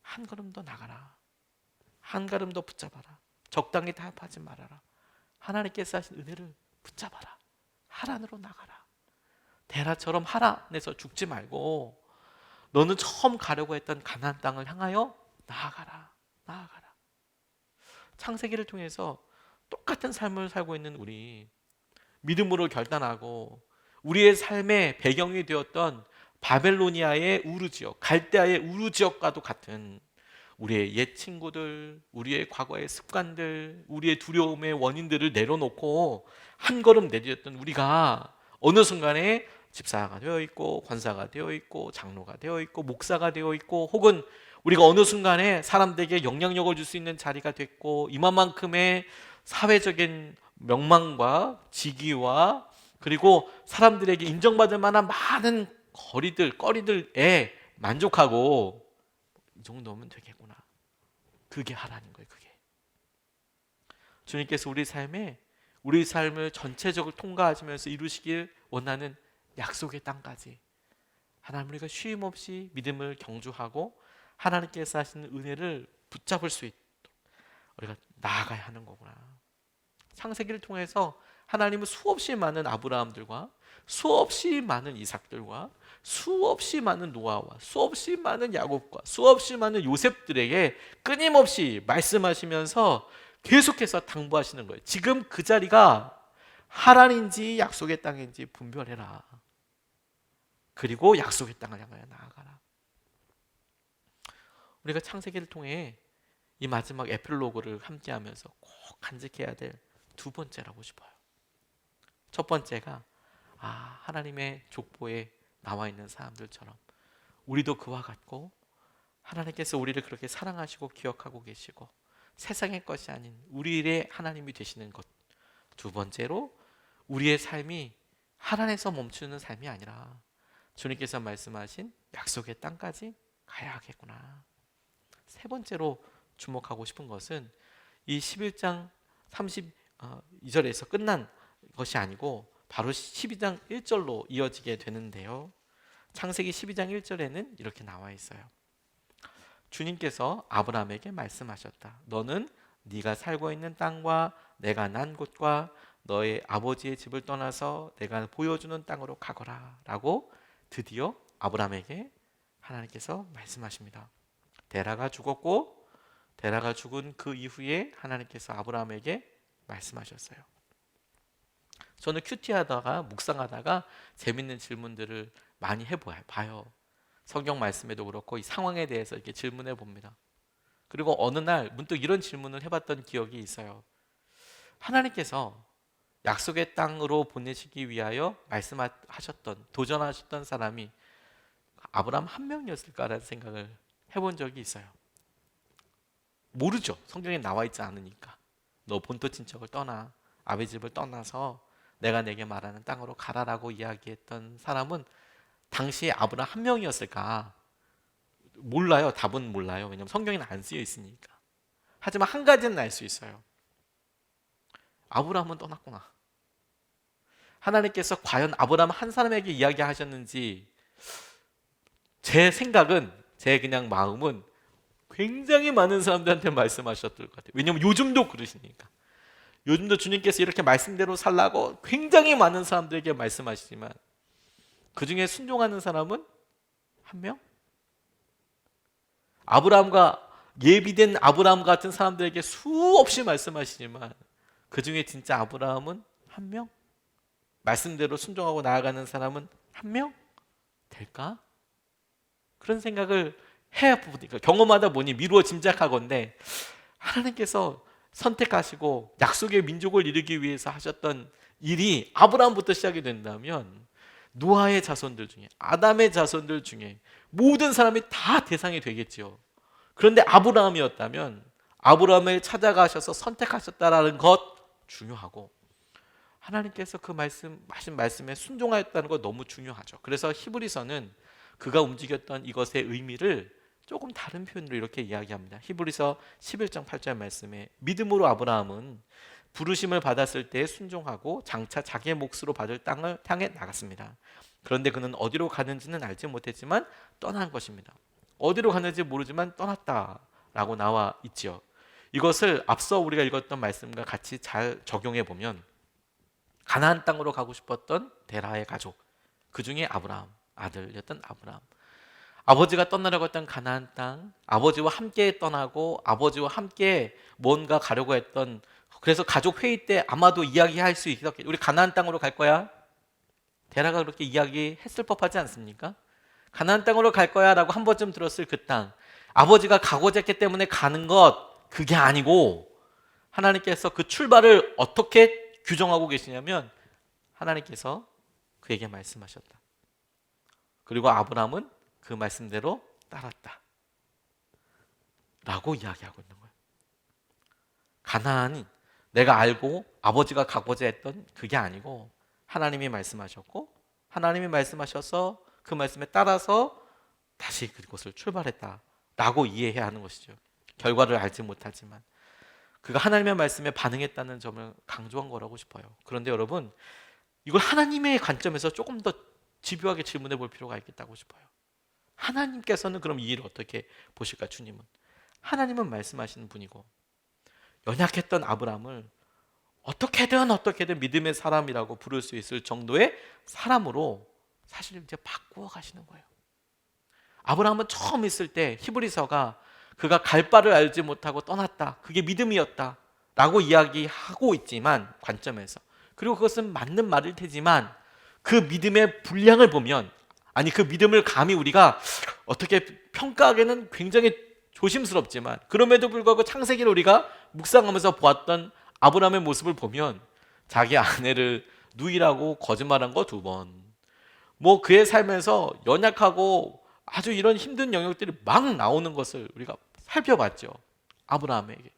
한 걸음 더 나가라. 한 걸음 더 붙잡아라. 적당히 타협하지 말아라. 하나님께서 하신 은혜를 붙잡아라. 하란으로 나가라. 데라처럼 하란에서 죽지 말고 너는 처음 가려고 했던 가나안 땅을 향하여 나아가라. 나아가라. 창세기를 통해서 똑같은 삶을 살고 있는 우리, 믿음으로 결단하고 우리의 삶의 배경이 되었던 바벨로니아의 우르 지역, 갈대아의 우르 지역과도 같은 우리의 옛 친구들, 우리의 과거의 습관들, 우리의 두려움의 원인들을 내려놓고 한 걸음 내디뎠던 우리가 어느 순간에 집사가 되어 있고 권사가 되어 있고 장로가 되어 있고 목사가 되어 있고, 혹은 우리가 어느 순간에 사람들에게 영향력을 줄 수 있는 자리가 됐고, 이만큼의 사회적인 명망과 직위와 그리고 사람들에게 인정받을 만한 많은 거리들에 만족하고, 이 정도면 되겠구나. 그게 하라는 거예요. 그게 주님께서 우리 삶을 전체적으로 통과하시면서 이루시길 원하는 약속의 땅까지, 하나님, 우리가 쉼 없이 믿음을 경주하고 하나님께서 하시는 은혜를 붙잡을 수 있도록 우리가 나아가야 하는 거구나. 창세기를 통해서 하나님은 수없이 많은 아브라함들과 수없이 많은 이삭들과 수없이 많은 노아와 수없이 많은 야곱과 수없이 많은 요셉들에게 끊임없이 말씀하시면서 계속해서 당부하시는 거예요. 지금 그 자리가 하란인지 약속의 땅인지 분별해라. 그리고 약속의 땅을 향하여 나아가라. 우리가 창세기를 통해 이 마지막 에필로그를 함께하면서 꼭 간직해야 될 두 번째라고 싶어요. 첫 번째가 하나님의 족보에 나와 있는 사람들처럼 우리도 그와 같고 하나님께서 우리를 그렇게 사랑하시고 기억하고 계시고 세상의 것이 아닌 우리의 하나님이 되시는 것. 두 번째로 우리의 삶이 하나님에서 멈추는 삶이 아니라 주님께서 말씀하신 약속의 땅까지 가야 하겠구나. 세 번째로 주목하고 싶은 것은 이 11장 32절에서 끝난 것이 아니고 바로 12장 1절로 이어지게 되는데요. 창세기 12장 1절에는 이렇게 나와 있어요. 주님께서 아브라함에게 말씀하셨다. 너는 네가 살고 있는 땅과 내가 난 곳과 너의 아버지의 집을 떠나서 내가 보여주는 땅으로 가거라 라고 드디어 아브라함에게 하나님께서 말씀하십니다. 데라가 죽었고 데라가 죽은 그 이후에 하나님께서 아브라함에게 말씀하셨어요. 저는 큐티하다가 묵상하다가 재밌는 질문들을 많이 해봐요. 성경 말씀에도 그렇고 이 상황에 대해서 이렇게 질문해 봅니다. 그리고 어느 날 문득 이런 질문을 해봤던 기억이 있어요. 하나님께서 약속의 땅으로 보내시기 위하여 말씀하셨던 도전하셨던 사람이 아브라함 한 명이었을까라는 생각을 해본 적이 있어요. 모르죠. 성경에 나와 있지 않으니까. 너 본토 친척을 떠나 아베 집을 떠나서 내가 내게 말하는 땅으로 가라라고 이야기했던 사람은 당시에 아브라함 한 명이었을까? 몰라요. 답은 몰라요. 왜냐하면 성경에는 안 쓰여 있으니까. 하지만 한 가지는 알 수 있어요. 아브라함은 떠났구나. 하나님께서 과연 아브라함 한 사람에게 이야기하셨는지 제 생각은 제 그냥 마음은 굉장히 많은 사람들한테 말씀하셨을 것 같아요. 왜냐하면 요즘도 그러시니까. 요즘도 주님께서 이렇게 말씀대로 살라고 굉장히 많은 사람들에게 말씀하시지만 그 중에 순종하는 사람은 한 명? 아브라함과 예비된 아브라함 같은 사람들에게 수없이 말씀하시지만 그 중에 진짜 아브라함은 한 명? 말씀대로 순종하고 나아가는 사람은 한 명? 될까? 그런 생각을 해보니까 경험하다 보니 미루어 짐작하건대 하나님께서 선택하시고 약속의 민족을 이루기 위해서 하셨던 일이 아브라함부터 시작이 된다면 노아의 자손들 중에 아담의 자손들 중에 모든 사람이 다 대상이 되겠지요. 그런데 아브라함이었다면 아브라함을 찾아가셔서 선택하셨다라는 것 중요하고 하나님께서 그 하신 말씀에 순종하였다는 것 너무 중요하죠. 그래서 히브리서는 그가 움직였던 이것의 의미를 조금 다른 표현으로 이렇게 이야기합니다. 히브리서 11장 8절 말씀에 믿음으로 아브라함은 부르심을 받았을 때 순종하고 장차 자기의 몫으로 받을 땅을 향해 나갔습니다. 그런데 그는 어디로 가는지는 알지 못했지만 떠난 것입니다. 어디로 가는지 모르지만 떠났다라고 나와 있지요. 이것을 앞서 우리가 읽었던 말씀과 같이 잘 적용해 보면 가나안 땅으로 가고 싶었던 데라의 가족, 그 중에 아브라함, 아들이었던 아브라함, 아버지가 떠나려고 했던 가나안 땅, 아버지와 함께 떠나고 아버지와 함께 뭔가 가려고 했던, 그래서 가족 회의 때 아마도 이야기할 수 있었겠죠. 우리 가나안 땅으로 갈 거야. 데라가 그렇게 이야기했을 법하지 않습니까? 가나안 땅으로 갈 거야 라고 한 번쯤 들었을 그 땅, 아버지가 가고자 했기 때문에 가는 것, 그게 아니고 하나님께서 그 출발을 어떻게 규정하고 계시냐면 하나님께서 그에게 말씀하셨다. 그리고 아브라함은 그 말씀대로 따랐다 라고 이야기하고 있는 거예요. 가나안이 내가 알고 아버지가 가고자 했던 그게 아니고 하나님이 말씀하셨고 하나님이 말씀하셔서 그 말씀에 따라서 다시 그곳을 출발했다 라고 이해해야 하는 것이죠. 결과를 알지 못하지만 그가 하나님의 말씀에 반응했다는 점을 강조한 거라고 싶어요. 그런데 여러분, 이걸 하나님의 관점에서 조금 더 집요하게 질문해 볼 필요가 있겠다고 싶어요. 하나님께서는 그럼 이 일을 어떻게 보실까? 주님은 하나님은 말씀하시는 분이고 연약했던 아브라함을 어떻게든 믿음의 사람이라고 부를 수 있을 정도의 사람으로 사실 이제 바꾸어 가시는 거예요. 아브라함은 처음 있을 때 히브리서가 그가 갈 바를 알지 못하고 떠났다, 그게 믿음이었다 라고 이야기하고 있지만 관점에서, 그리고 그것은 맞는 말일 테지만 그 믿음의 분량을 보면, 아니 그 믿음을 감히 우리가 어떻게 평가하기에는 굉장히 조심스럽지만 그럼에도 불구하고 창세기를 우리가 묵상하면서 보았던 아브라함의 모습을 보면 자기 아내를 누이라고 거짓말한 거 2번, 뭐 그의 삶에서 연약하고 아주 이런 힘든 영역들이 막 나오는 것을 우리가 살펴봤죠, 아브라함에게.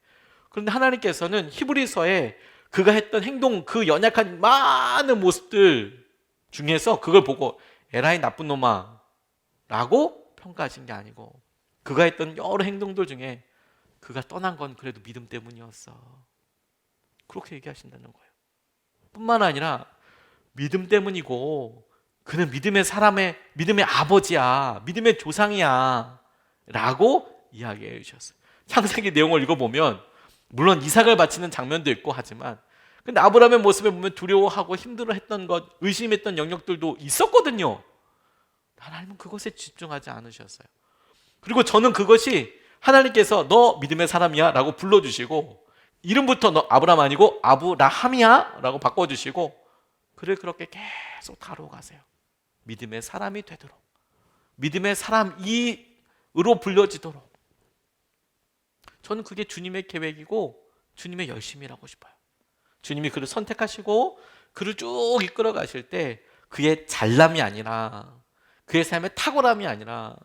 그런데 하나님께서는 히브리서에 그가 했던 행동, 그 연약한 많은 모습들 중에서 그걸 보고 에라이 나쁜 놈아 라고 평가하신 게 아니고, 그가 했던 여러 행동들 중에 그가 떠난 건 그래도 믿음 때문이었어, 그렇게 얘기하신다는 거예요. 뿐만 아니라 믿음 때문이고 그는 믿음의 사람의, 믿음의 아버지야, 믿음의 조상이야 라고 이야기해 주셨어요. 창세기 내용을 읽어보면 물론 이삭을 바치는 장면도 있고 하지만, 근데 아브라함의 모습에 보면 두려워하고 힘들어했던 것, 의심했던 영역들도 있었거든요. 하나님은 그것에 집중하지 않으셨어요. 그리고 저는 그것이 하나님께서 너 믿음의 사람이야 라고 불러주시고, 이름부터 너 아브라함 아니고 아브라함이야 라고 바꿔주시고, 그를 그렇게 계속 다뤄가세요. 믿음의 사람이 되도록, 믿음의 사람이로 불려지도록. 저는 그게 주님의 계획이고 주님의 열심이라고 싶어요. 주님이 그를 선택하시고 그를 쭉 이끌어 가실 때 그의 잘남이 아니라, 그의 삶의 탁월함이 아니라,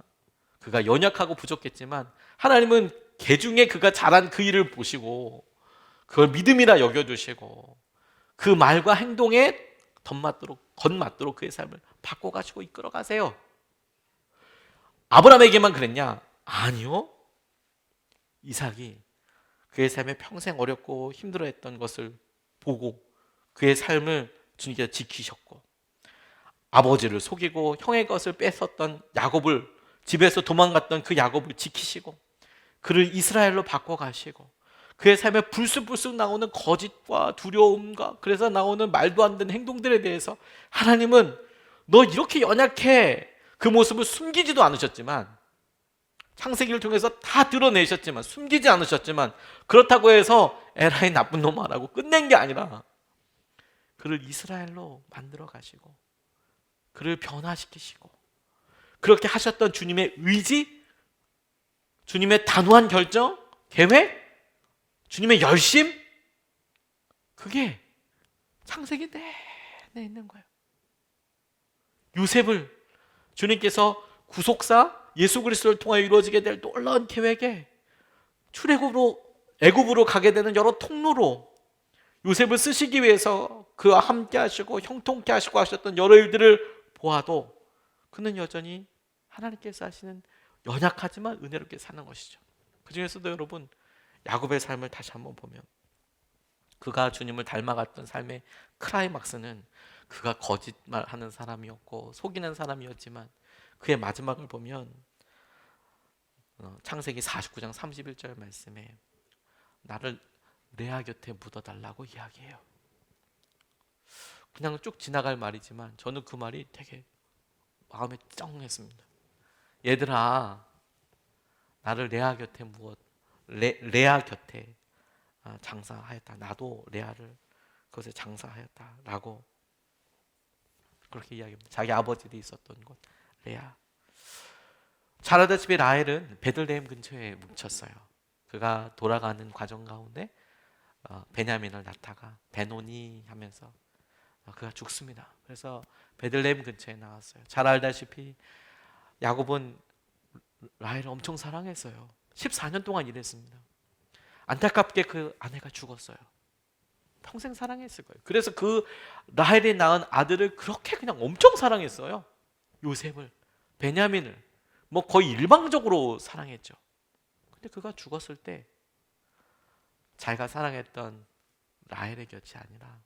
그가 연약하고 부족했지만 하나님은 개중에 그가 잘한 그 일을 보시고 그걸 믿음이라 여겨주시고 그 말과 행동에 덧맞도록 그의 삶을 바꿔가시고 이끌어 가세요. 아브라함에게만 그랬냐? 아니요. 이삭이 그의 삶에 평생 어렵고 힘들어했던 것을 보고 그의 삶을 주님께서 지키셨고, 아버지를 속이고 형의 것을 뺏었던 야곱을, 집에서 도망갔던 그 야곱을 지키시고 그를 이스라엘로 바꿔가시고, 그의 삶에 불쑥불쑥 나오는 거짓과 두려움과 그래서 나오는 말도 안 되는 행동들에 대해서 하나님은 너 이렇게 연약해, 그 모습을 숨기지도 않으셨지만, 창세기를 통해서 다 드러내셨지만, 숨기지 않으셨지만, 그렇다고 해서 에라이 나쁜 놈아라고 끝낸 게 아니라 그를 이스라엘로 만들어 가시고 그를 변화시키시고, 그렇게 하셨던 주님의 의지, 주님의 단호한 결정, 계획, 주님의 열심, 그게 창세기 내내 있는 거예요. 요셉을 주님께서 구속사 예수 그리스도를 통하여 이루어지게 될 놀라운 계획에 출애굽으로, 애굽으로 가게 되는 여러 통로로 요셉을 쓰시기 위해서 그와 함께 하시고 형통케 하시고 하셨던 여러 일들을 보아도 그는 여전히 하나님께서 하시는 연약하지만 은혜롭게 사는 것이죠. 그 중에서도 여러분, 야곱의 삶을 다시 한번 보면 그가 주님을 닮아갔던 삶의 클라이막스는 그가 거짓말하는 사람이었고 속이는 사람이었지만, 그의 마지막을 보면 창세기 49장 31절 말씀에 나를 레아 곁에 묻어달라고 이야기해요. 그냥 쭉 지나갈 말이지만 저는 그 말이 되게 마음에 쩡했습니다. 얘들아, 나를 레아 곁에 레아 곁에 장사하였다. 나도 레아를 그것에 장사하였다라고 그렇게 이야기합니다. 자기 아버지도 있었던 곳 레아. 잘 알다시피 라헬은 베들레헴 근처에 묻혔어요. 그가 돌아가는 과정 가운데 베냐민을 낳다가 베노니 하면서 그가 죽습니다. 그래서 베들레헴 근처에 나왔어요. 잘 알다시피 야곱은 라헬을 엄청 사랑했어요. 14년 동안 일했습니다. 안타깝게 그 아내가 죽었어요. 평생 사랑했을 거예요. 그래서 그 라헬이 낳은 아들을 그렇게 그냥 엄청 사랑했어요. 요셉을, 베냐민을 뭐 거의 일방적으로 사랑했죠. 근데 그가 죽었을 때 자기가 사랑했던 라헬의 곁이 아니라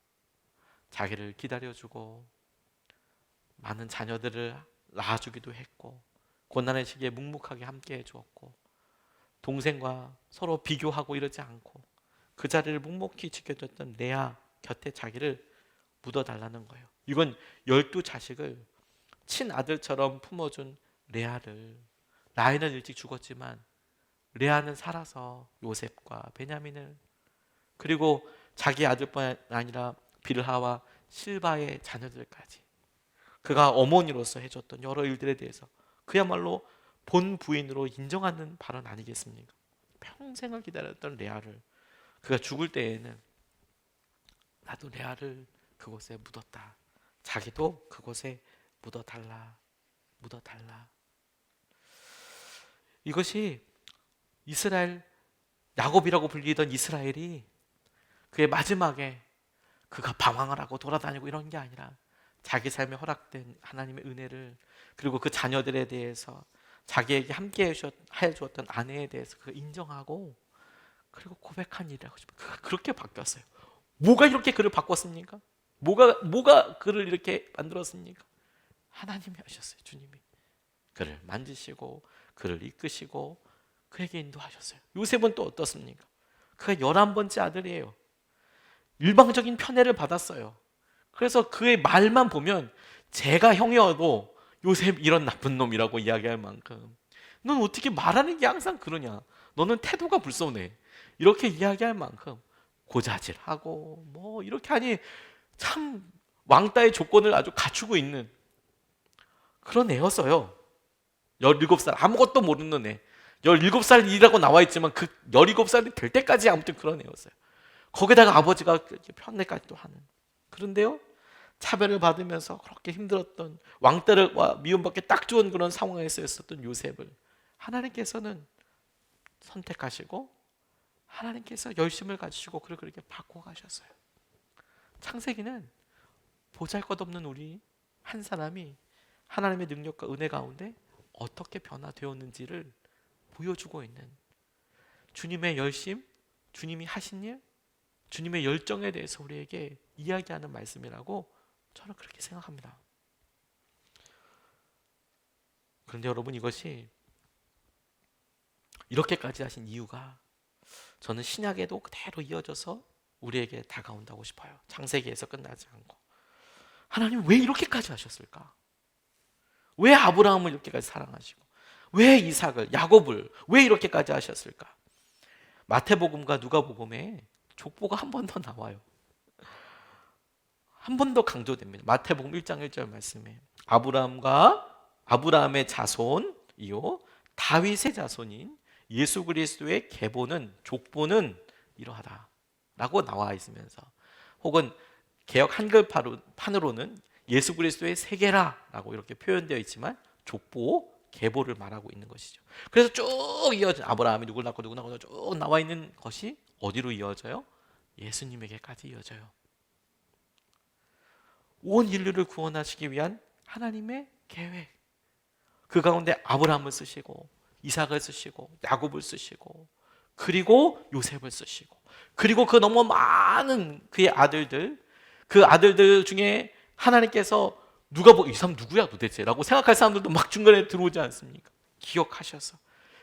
자기를 기다려주고 많은 자녀들을 낳아주기도 했고 고난의 시기에 묵묵하게 함께 해주었고 동생과 서로 비교하고 이러지 않고 그 자리를 묵묵히 지켜줬던 레아 곁에 자기를 묻어달라는 거예요. 이건 12자식을 친아들처럼 품어준 레아를, 라헬은 일찍 죽었지만 레아는 살아서 요셉과 베냐민을, 그리고 자기 아들뿐 아니라 빌하와 실바의 자녀들까지 그가 어머니로서 해줬던 여러 일들에 대해서 그야말로 본 부인으로 인정하는 발언 아니겠습니까? 평생을 기다렸던 레아를, 그가 죽을 때에는 나도 레아를 그곳에 묻었다, 자기도 그곳에 묻어달라. 이것이 이스라엘, 야곱이라고 불리던 이스라엘이 그의 마지막에 그가 방황을 하고 돌아다니고 이런 게 아니라 자기 삶에 허락된 하나님의 은혜를, 그리고 그 자녀들에 대해서 자기에게 함께 해주었던 아내에 대해서 그 인정하고 그리고 고백한 일이라고. 그가 그렇게 바뀌었어요. 뭐가 이렇게 그를 바꿨습니까? 뭐가 그를 이렇게 만들었습니까? 하나님이 하셨어요. 주님이 그를 만지시고 그를 이끄시고 그에게 인도하셨어요. 요셉은 또 어떻습니까? 그가 11번째 아들이에요. 일방적인 편애를 받았어요. 그래서 그의 말만 보면 제가 형이어도 요셉 이런 나쁜 놈이라고 이야기할 만큼, 넌 어떻게 말하는 게 항상 그러냐, 너는 태도가 불손해, 이렇게 이야기할 만큼 고자질하고 뭐 이렇게 하니 참 왕따의 조건을 아주 갖추고 있는 그런 애였어요. 17살 아무것도 모르는 애, 17살이라고 나와 있지만 그 17살이 될 때까지 아무튼 그런 애였어요. 거기다가 아버지가 편애까지도 하는. 그런데요, 차별을 받으면서 그렇게 힘들었던, 왕따를 미움받기 딱 좋은 그런 상황에 있었던 요셉을 하나님께서는 선택하시고 하나님께서 열심을 가지시고 그렇게 바꿔가셨어요. 창세기는 보잘것없는 우리 한 사람이 하나님의 능력과 은혜 가운데 어떻게 변화되었는지를 보여주고 있는, 주님의 열심, 주님이 하신 일, 주님의 열정에 대해서 우리에게 이야기하는 말씀이라고 저는 그렇게 생각합니다. 그런데 여러분, 이것이 이렇게까지 하신 이유가 저는 신약에도 그대로 이어져서 우리에게 다가온다고 싶어요. 창세기에서 끝나지 않고. 하나님 왜 이렇게까지 하셨을까? 왜 아브라함을 이렇게까지 사랑하시고, 왜 이삭을, 야곱을 왜 이렇게까지 하셨을까? 마태복음과 누가복음에 족보가 한 번 더 나와요. 한 번 더 강조됩니다. 마태복음 1장 1절 말씀에 아브라함의 자손이요 다윗의 자손인 예수 그리스도의 계보는, 족보는 이러하다 라고 나와 있으면서, 혹은 개역 한글판으로는 예수 그리스도의 세계라 라고 이렇게 표현되어 있지만 족보, 계보를 말하고 있는 것이죠. 그래서 쭉 이어진, 아브라함이 누굴 낳고 누구 낳고 쭉 나와 있는 것이 어디로 이어져요? 예수님에게까지 이어져요. 온 인류를 구원하시기 위한 하나님의 계획, 그 가운데 아브라함을 쓰시고 이삭을 쓰시고 야곱을 쓰시고 그리고 요셉을 쓰시고, 그리고 그 너무 많은 그의 아들들, 그 아들들 중에 하나님께서 누가 이 사람 누구야 도대체? 라고 생각할 사람들도 막 중간에 들어오지 않습니까? 기억하셔서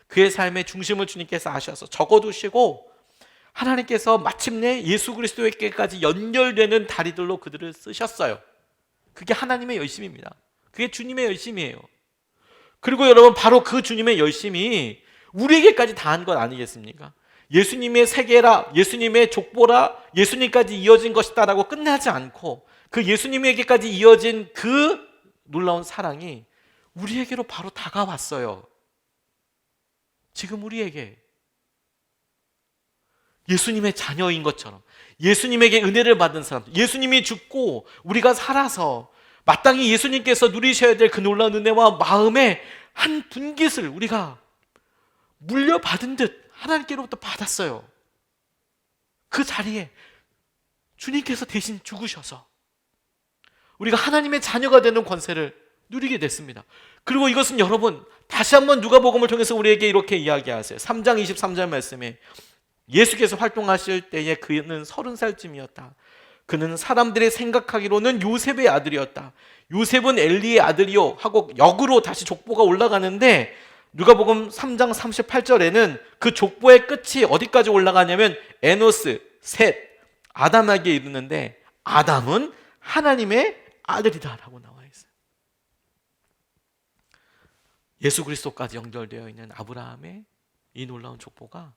그의 삶의 중심을 주님께서 아셔서 적어두시고, 하나님께서 마침내 예수 그리스도에게까지 연결되는 다리들로 그들을 쓰셨어요. 그게 하나님의 열심입니다. 그게 주님의 열심이에요. 그리고 여러분, 바로 그 주님의 열심이 우리에게까지 다한 것 아니겠습니까? 예수님의 세계라, 예수님의 족보라, 예수님까지 이어진 것이다 라고 끝나지 않고 그 예수님에게까지 이어진 그 놀라운 사랑이 우리에게로 바로 다가왔어요. 지금 우리에게 예수님의 자녀인 것처럼, 예수님에게 은혜를 받은 사람들, 예수님이 죽고 우리가 살아서 마땅히 예수님께서 누리셔야 될 그 놀라운 은혜와 마음의 한 분깃을 우리가 물려받은 듯 하나님께로부터 받았어요. 그 자리에 주님께서 대신 죽으셔서 우리가 하나님의 자녀가 되는 권세를 누리게 됐습니다. 그리고 이것은 여러분, 다시 한번 누가복음을 통해서 우리에게 이렇게 이야기하세요. 3장 23절 말씀에 예수께서 활동하실 때에 그는 30살쯤이었다. 그는 사람들이 생각하기로는 요셉의 아들이었다. 요셉은 엘리의 아들이요 하고 역으로 다시 족보가 올라가는데, 누가복음 3장 38절에는 그 족보의 끝이 어디까지 올라가냐면 에노스, 셋, 아담에게 이르는데, 아담은 하나님의 아들이다 라고 나와 있어요. 예수 그리스도까지 연결되어 있는 아브라함의 이 놀라운 족보가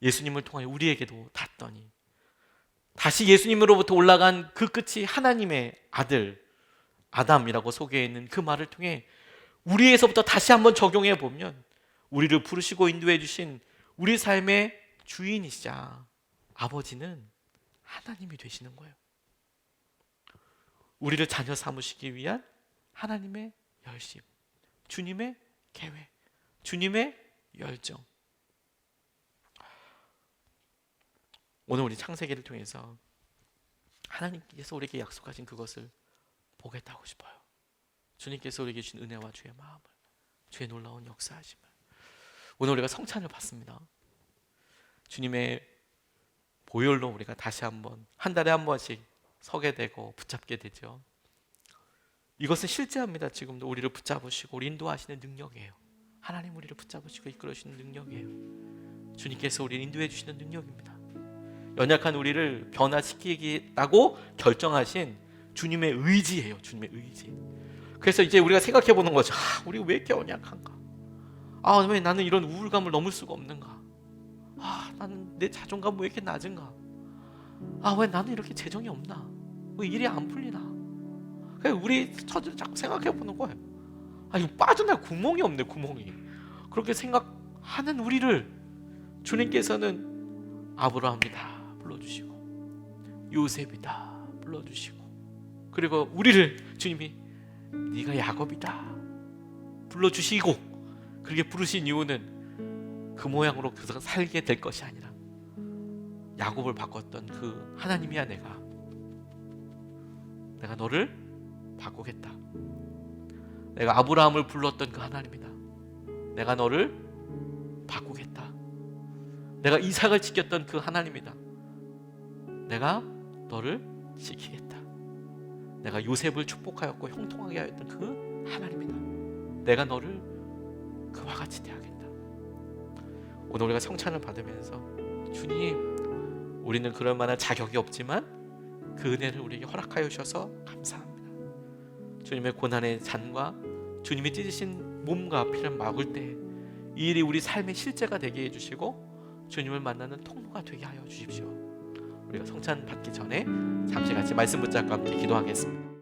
예수님을 통해 우리에게도 닿더니, 다시 예수님으로부터 올라간 그 끝이 하나님의 아들 아담이라고 소개해 있는 그 말을 통해 우리에서부터 다시 한번 적용해 보면 우리를 부르시고 인도해 주신 우리 삶의 주인이시자 아버지는 하나님이 되시는 거예요. 우리를 자녀 삼으시기 위한 하나님의 열심, 주님의 계획, 주님의 열정. 오늘 우리 창세기를 통해서 하나님께서 우리에게 약속하신 그것을 보겠다 하고 싶어요. 주님께서 우리에게 주신 은혜와 주의 마음을, 주의 놀라운 역사하심을. 오늘 우리가 성찬을 받습니다. 주님의 보혈로 우리가 다시 한번 한 달에 한 번씩 서게 되고 붙잡게 되죠. 이것은 실제합니다. 지금도 우리를 붙잡으시고 우리 인도하시는 능력이에요. 하나님 우리를 붙잡으시고 이끌어주시는 능력이에요. 주님께서 우리를 인도해 주시는 능력입니다. 연약한 우리를 변화시키겠다고 결정하신 주님의 의지예요. 주님의 의지. 그래서 이제 우리가 생각해 보는 거죠. 우리 왜 이렇게 연약한가? 왜 나는 이런 우울감을 넘을 수가 없는가? 나는 내 자존감 왜 이렇게 낮은가? 왜 나는 이렇게 재정이 없나? 왜 일이 안 풀리나? 그래서 우리 저들 자꾸 생각해 보는 거예요. 이거 빠져날 구멍이 없네, 구멍이. 그렇게 생각하는 우리를 주님께서는 아브라함이다 불러주시고 요셉이다 불러주시고, 그리고 우리를 주님이 네가 야곱이다 불러주시고, 그렇게 부르신 이유는 그 모양으로 계속 살게 될 것이 아니라 야곱을 바꿨던 그 하나님이야, 내가 너를 바꾸겠다. 내가 아브라함을 불렀던 그 하나님이다. 내가 너를 바꾸겠다. 내가 이삭을 지켰던 그 하나님이다. 내가 너를 지키겠다. 내가 요셉을 축복하였고 형통하게 하였던 그 하나님이다. 내가 너를 그와 같이 대하겠다. 오늘 우리가 성찬을 받으면서 주님, 우리는 그럴 만한 자격이 없지만 그 은혜를 우리에게 허락하여 주셔서 감사합니다. 주님의 고난의 잔과 주님이 찢으신 몸과 피를 막을 때 이 일이 우리 삶의 실제가 되게 해주시고 주님을 만나는 통로가 되게 하여 주십시오. 우리가 성찬 받기 전에 잠시 같이 말씀 붙잡고 함께 기도하겠습니다.